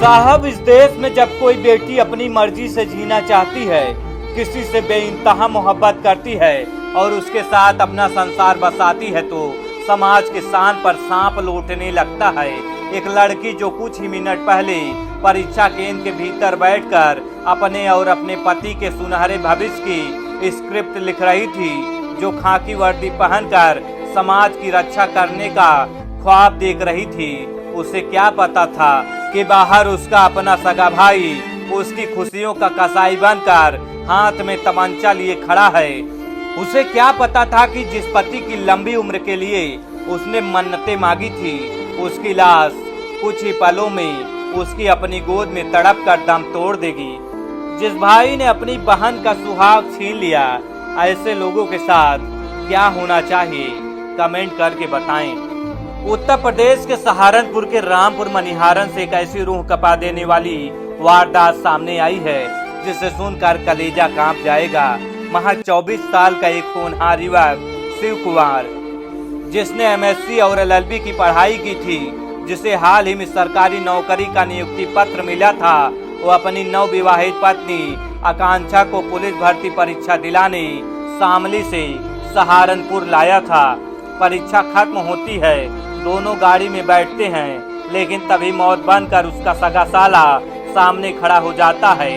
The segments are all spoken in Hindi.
साहब, इस देश में जब कोई बेटी अपनी मर्जी से जीना चाहती है, किसी से बेइंतहा मोहब्बत करती है और उसके साथ अपना संसार बसाती है तो समाज के शान पर सांप लौटने लगता है। एक लड़की जो कुछ ही मिनट पहले परीक्षा केंद्र के भीतर बैठकर अपने और अपने पति के सुनहरे भविष्य की स्क्रिप्ट लिख रही थी, जो खाकी वर्दी पहनकर समाज की रक्षा करने का ख्वाब देख रही थी, उसे क्या पता था कि बाहर उसका अपना सगा भाई उसकी खुशियों का कसाई बनकर हाथ में तमंचा लिए खड़ा है। उसे क्या पता था कि जिस पति की लंबी उम्र के लिए उसने मन्नतें मांगी थी, उसकी लाश कुछ ही पलों में उसकी अपनी गोद में तड़प कर दम तोड़ देगी। जिस भाई ने अपनी बहन का सुहाग छीन लिया, ऐसे लोगों के साथ क्या होना चाहिए, कमेंट करके बताएं। उत्तर प्रदेश के सहारनपुर के रामपुर मनिहारन से एक ऐसी रूह कपा देने वाली वारदात सामने आई है जिसे सुनकर कलेजा कांप जाएगा। महज 24 साल का एक होनहार युवक शिव कुमार, जिसने एमएससी और एलएलबी की पढ़ाई की थी, जिसे हाल ही में सरकारी नौकरी का नियुक्ति पत्र मिला था, वो अपनी नवविवाहित पत्नी आकांक्षा को पुलिस भर्ती परीक्षा दिलाने शामली से सहारनपुर लाया था। परीक्षा खत्म होती है, दोनों गाड़ी में बैठते हैं, लेकिन तभी मौत बनकर उसका सगा साला सामने खड़ा हो जाता है।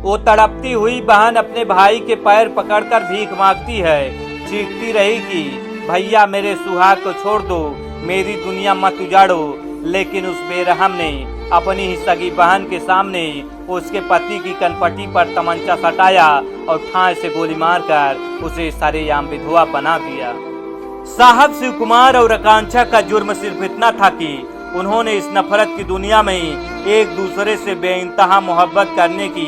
वो तड़पती हुई बहन अपने भाई के पैर पकड़कर भीख मांगती है, चीखती रहेगी, भैया मेरे सुहाग को छोड़ दो, मेरी दुनिया मत उजाड़ो। लेकिन उस बेरहम ने अपनी ही सगी बहन के सामने उसके पति की कनपटी पर तमंचा सटाया और ठाए से गोली मारकर उसे सरेआम विधवा बना दिया। साहब, शिव कुमार और आकांक्षा का जुर्म सिर्फ इतना था कि उन्होंने इस नफरत की दुनिया में एक दूसरे से बेइंतहा मोहब्बत करने की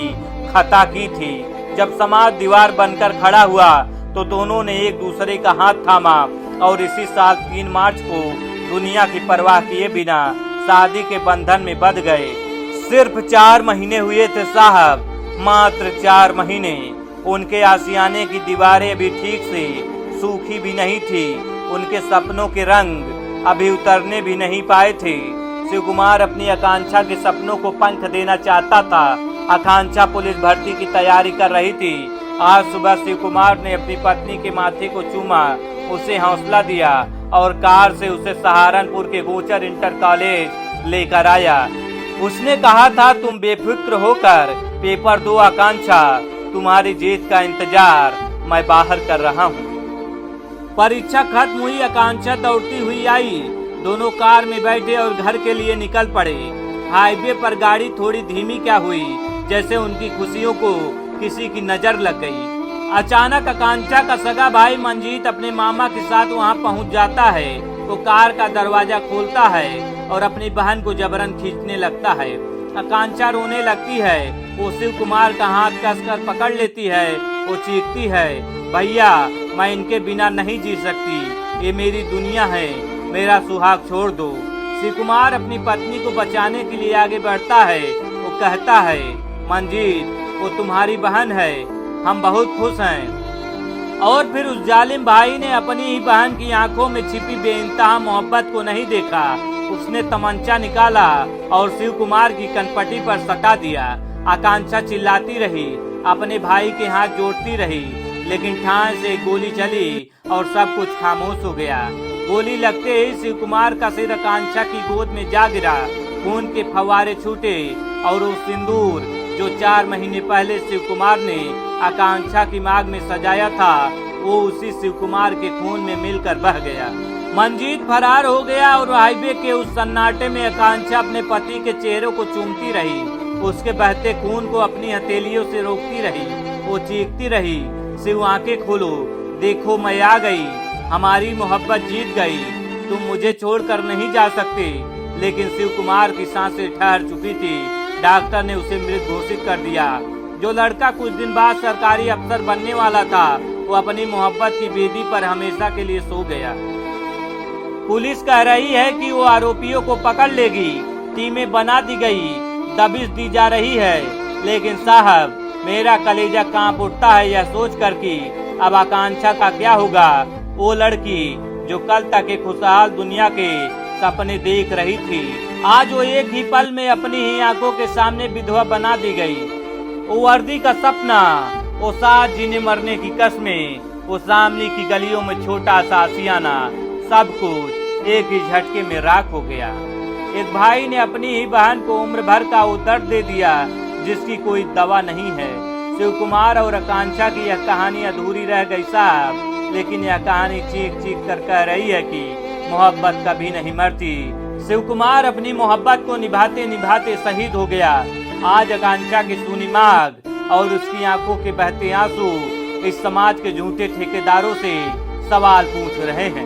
खता की थी। जब समाज दीवार बनकर खड़ा हुआ तो दोनों ने एक दूसरे का हाथ थामा और इसी साल 3 मार्च को दुनिया की परवाह किए बिना शादी के बंधन में बंध गए। सिर्फ 4 महीने हुए थे साहब, मात्र 4 महीने। उनके आशियाने की दीवारें अभी ठीक से सूखी भी नहीं थी, उनके सपनों के रंग अभी उतरने भी नहीं पाए थे। शिव कुमार अपनी आकांक्षा के सपनों को पंख देना चाहता था। आकांक्षा पुलिस भर्ती की तैयारी कर रही थी। आज सुबह शिव कुमार ने अपनी पत्नी के माथे को चूमा, उसे हौसला दिया और कार से उसे सहारनपुर के गोचर इंटर कॉलेज लेकर आया। उसने कहा था, तुम बेफिक्र होकर पेपर दो आकांक्षा, तुम्हारी जीत का इंतजार मैं बाहर कर रहा हूँ। परीक्षा खत्म हुई, आकांक्षा दौड़ती हुई आई। दोनों कार में बैठे और घर के लिए निकल पड़े। हाईवे पर गाड़ी थोड़ी धीमी क्या हुई, जैसे उनकी खुशियों को किसी की नजर लग गई। अचानक आकांक्षा का सगा भाई मंजीत अपने मामा के साथ वहां पहुंच जाता है। वो कार का दरवाजा खोलता है और अपनी बहन को जबरन खींचने लगता है। आकांक्षा रोने लगती है। वो शिव कुमार का हाथ कसकर पकड़ लेती है। वो चीखती है, भैया मैं इनके बिना नहीं जी सकती, ये मेरी दुनिया है, मेरा सुहाग छोड़ दो। शिव कुमार अपनी पत्नी को बचाने के लिए आगे बढ़ता है। वो कहता है, मंजीत वो तुम्हारी बहन है, हम बहुत खुश हैं। और फिर उस जालिम भाई ने अपनी ही बहन की आंखों में छिपी बेइंतहा मोहब्बत को नहीं देखा। उसने तमंचा निकाला और शिव कुमार की कनपटी पर सटा दिया। आकांक्षा चिल्लाती रही, अपने भाई के हाथ जोड़ती रही, लेकिन ठाए से गोली चली और सब कुछ खामोश हो गया। गोली लगते ही शिव कुमार का सिर आकांक्षा की गोद में जा गिरा। खून के फव्वारे छूटे और वो सिंदूर जो 4 महीने पहले शिव कुमार ने आकांक्षा की मांग में सजाया था, वो उसी शिव कुमार के खून में मिलकर बह गया। मंजीत फरार हो गया और हाईवे के उस सन्नाटे में आकांक्षा अपने पति के चेहरे को चूमती रही, उसके बहते खून को अपनी हथेलियों से रोकती रही। वो चीखती रही, शिव आंखें खोलो, देखो मैं आ गई, हमारी मोहब्बत जीत गई, तुम मुझे छोड़कर नहीं जा सकते। लेकिन शिव कुमार की सांसें ठहर चुकी थी। डॉक्टर ने उसे मृत घोषित कर दिया। जो लड़का कुछ दिन बाद सरकारी अफसर बनने वाला था, वो अपनी मोहब्बत की बेदी पर हमेशा के लिए सो गया। पुलिस कह रही है कि वो आरोपियों को पकड़ लेगी, टीमें बना दी गई, दबिश दी जा रही है। लेकिन साहब, मेरा कलेजा कांप उठता है यह सोच कर कि अब आकांक्षा का क्या होगा। वो लड़की जो कल तक एक खुशहाल दुनिया के सपने देख रही थी, आज वो एक ही पल में अपनी ही आंखों के सामने विधवा बना दी गई। वो वर्दी का सपना, वो साथ जीने मरने की कस्में, वो सामने की गलियों में छोटा सा आशियाना, सब कुछ एक ही झटके में राख हो गया। एक भाई ने अपनी ही बहन को उम्र भर का वो दर्द दे दिया जिसकी कोई दवा नहीं है। शिव कुमार और आकांक्षा की यह कहानी अधूरी रह गई साहब, लेकिन यह कहानी चीख चीख कर कह रही है कि मोहब्बत कभी नहीं मरती। शिव कुमार अपनी मोहब्बत को निभाते निभाते शहीद हो गया। आज आकांक्षा की सूनी मांग और उसकी आंखों के बहते आंसू इस समाज के झूठे ठेकेदारों से सवाल पूछ रहे हैं।